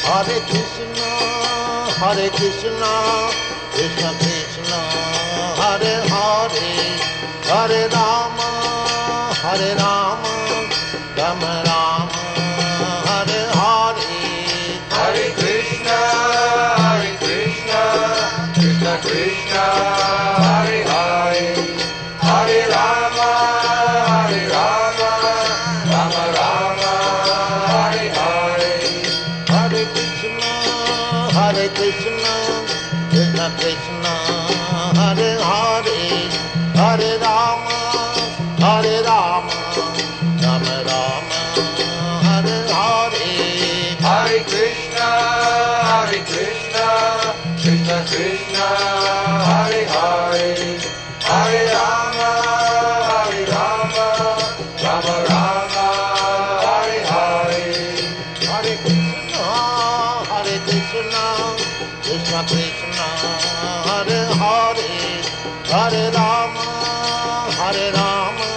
Hare Krishna, Krishna Krishna, Hare Hare, Hare Rama, Rama Rama, Hare Hare. Hare Krishna, Krishna Krishna, Hare Hare, Hare Rama, Rama Rama, Hare Hare. Hare Krishna, Krishna Krishna, Hare Hare, Hare Rama, Rama Rama, Hare Hare. Hare Krishna, Krishna Krishna, Hare Hare, Hare Rama, Rama Rama, Hare Hare. Hare Krishna, Krishna Krishna, Hare Hare, Hare Rama, Rama